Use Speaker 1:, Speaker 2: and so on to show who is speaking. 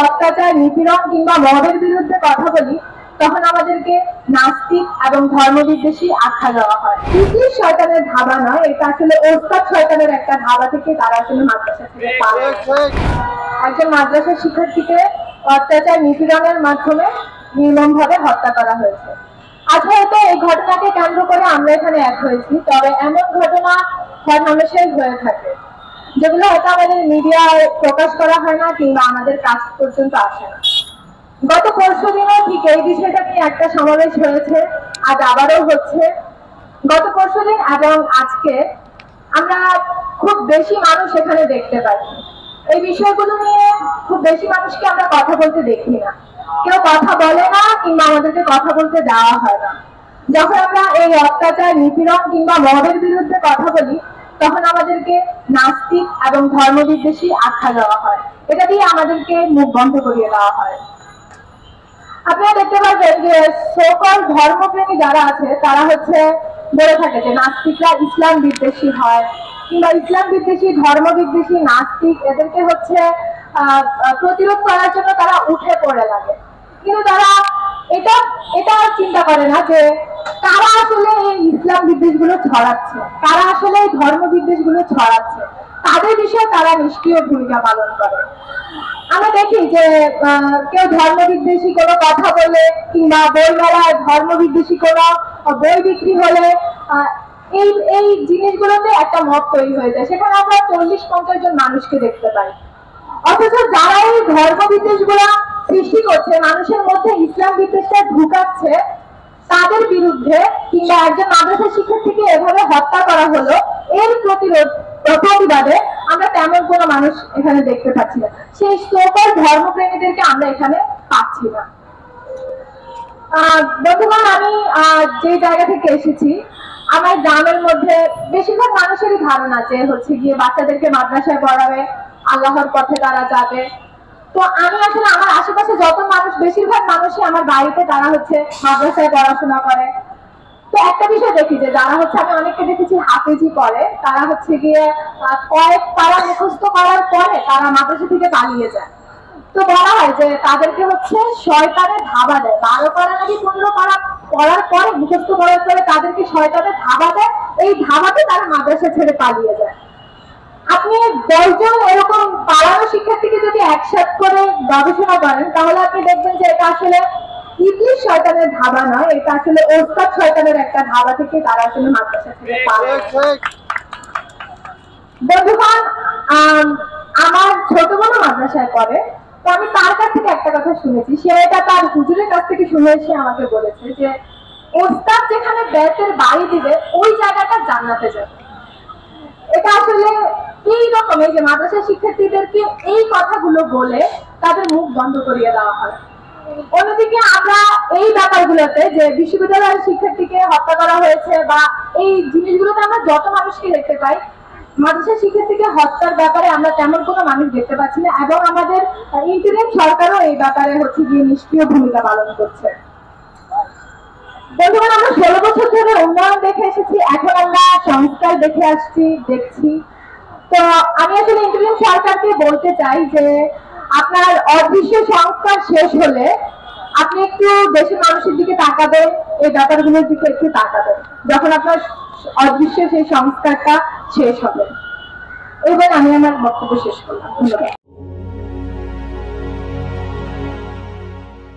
Speaker 1: অত্যাচার, নিপীড়ন কিংবা মদের বিরুদ্ধে কথা বলি, তখন আমাদেরকে নাস্তিক এবং ধর্মবিদ্বেষী আখ্যা দেওয়া হয়। ইবলিস শয়তানের ধাবা নয়, এটা আসলে ওস্তাদ শয়তানের একটা ধাবা থেকে তারা আসলে মাদ্রাসা থেকে পালায়। একজন মাদ্রাসার শিক্ষার্থীকে অত্যাচার, নিপীড়নের মাধ্যমে নির্মমভাবে হত্যা করা হয়েছে। আজ হয়তো এই ঘটনাকে কেন্দ্র করে আমরা এখানে এক হয়েছি, তবে এমন ঘটনা হরহামেশাই হয়ে থাকে, যেগুলো হয়তো আমাদের মিডিয়ায় প্রকাশ করা হয় না কিংবা আমাদের কাছ পর্যন্ত আসে না। গত পরশুদিনও ঠিক এই বিষয়টা নিয়ে একটা সমাবেশ হয়েছে, আজ আবারও হচ্ছে। গত পরশুদিন এবং আজকে আমরা খুব বেশি মানুষ এখানে দেখতে পাই। এই বিষয়গুলো নিয়ে খুব বেশি মানুষকে আমরা কথা বলতে দেখি না, কেউ কথা বলে না কিংবা আমাদেরকে কথা বলতে দেওয়া হয় না। যখন আমরা এই অত্যাচার, নিপীড়ন কিংবা মদের বিরুদ্ধে কথা বলি, তখন আমাদেরকে নাস্তিক এবং ধর্মবিদ্বেষী আখ্যা দেওয়া হয়, এটা দিয়ে আমাদেরকে মুখ বন্ধ করিয়ে দেওয়া হয়। আপনারা দেখতে পাবেন যে সকল ধর্মপ্রেমী যারা আছে তারা বলে থাকে যে নাস্তিকরা ইসলাম বিদ্বেষী হয়, কিংবা ইসলাম বিদ্বেষী, ধর্ম বিদ্বেষী, নাস্তিক এদেরকে প্রতিরোধ করার জন্য তারা উঠে পড়ে লাগে। কিন্তু তারা এটা চিন্তা করে না যে কারা আসলে এই ইসলাম বিদ্বেষ গুলো ছড়াচ্ছে, কারা আসলে এই ধর্ম বিদ্বেষ গুলো ছড়াচ্ছে, তাদের বিষয়ে তারা নিষ্ক্রিয় ভূমিকা পালন করে। আমরা দেখি যে কেউ ধর্ম বিদ্বেষী কোনো কথা বলে কিংবা বই মেলায় ধর্ম বিদ্বেষী কোনো বই বিক্রি হলে এই জিনিসগুলোতে একটা মত তৈরি হয়ে যায়, সেখানে আমরা 40-50 জন মানুষকে দেখতে পাই। অথচ যারা এই ধর্ম বিদ্বেষ গুলা সৃষ্টি করছে, মানুষের মধ্যে ইসলাম বিদ্বেষটা ঢুকাচ্ছে, তাদের বিরুদ্ধে কিংবা একজন মাদ্রাসা শিক্ষার্থীকে এভাবে হত্যা করা হলো, এর প্রতিবাদে আমরা তেমন কোনো মানুষ এখানে দেখতে পাচ্ছি না। সেই সকল ধর্মপ্রেমীদেরকে আমরা এখানে পাচ্ছি না। বন্ধুগণ, আমি যে জায়গা থেকে এসেছি, আমার গ্রামের মধ্যে বেশিরভাগ মানুষেরই ধারণা যে গিয়ে বাচ্চাদেরকে মাদ্রাসায় পড়াবে, আল্লাহর পথে তারা যাবে। তো আমি আসলে আমার আশেপাশে যত মানুষ, বেশিরভাগ মানুষই আমার বাড়িতে তারা মাদ্রাসায় পড়াশোনা করে। তো একটা বিষয় দেখি যে যারা আমি অনেককে দেখেছি হাফেজি করে, তারা গিয়ে কয়েক পারা মুখস্থ করার পরে তারা মাদ্রাসা থেকে পালিয়ে যায়। তো বলা হয় যে তাদেরকে শয়তানের ধাবা দেয়, 12 পারা নাকি 15 পারা পড়ার পরে, মুখস্থ করার পরে তাদেরকে শয়তানের ধাবা দেয়, এই ধাবাতে তারা মাদ্রাসা ছেড়ে পালিয়ে যায়। আপনি 10 জন এরকম পালানো শিক্ষার্থীকে যদি একসাথে করে গবেষণা করেন, তাহলে আপনি দেখবেন যে এটা আসলে ইবলিস শয়তানের ধাবা নয়, এটা আসলে ওস্তাদ শয়তানের একটা ধাবা থেকে তারা আসলে মাদ্রাসা থেকে পালায়। বন্ধুগণ, আমার ছোট বোন মাদ্রাসায় পড়ে, তো আমি তার কাছ থেকে একটা কথা শুনেছি, সে এটা তার হুজুরের কাছ থেকে শুনে এসে আমাকে বলেছে যে ওস্তাদ যেখানে বেতের বাড়ি দিবে, ওই জায়গাটা জান্নাতে যাবে। এটা আসলে এইরকম, এই যে মাদ্রাসা শিক্ষার্থীদেরকে এই কথাগুলো বলে তাদের মুখ বন্ধ করিয়ে দেওয়া হয়। অন্যদিকে আমরা এই ব্যাপারগুলোতে, যে বিশ্ববিদ্যালয়ের শিক্ষার্থীকে হত্যা করা হয়েছে বা এই জিনিসগুলোতে আমরা যত মানুষকে দেখতে পাই, মাদ্রাসা শিক্ষার্থীকে হত্যার ব্যাপারে আমরা তেমন কোনো মানুষ দেখতে পাচ্ছি না, এবং আমাদের ইন্টারিম সরকারও এই ব্যাপারে গিয়ে নিষ্ক্রিয় ভূমিকা পালন করছে। বন্ধুগণ, আমরা 16 বছর ধরে উন্নয়ন দেখে এসেছি, এখন আমরা সংস্কার দেখছি। তো আমি আসলে ইন্টারিম সরকারকে বলতে চাই যে আপনার অদৃশ্য সংস্কার শেষ হলে আপনি একটু দেশের মানুষের দিকে তাকাবেন, এই ব্যাপারগুলোর দিকে একটু তাকাবেন, যখন আপনার অদৃশ্য সেই সংস্কারটা শেষ হবে। এবার আমি আমার বক্তব্য শেষ করলাম। ধন্যবাদ।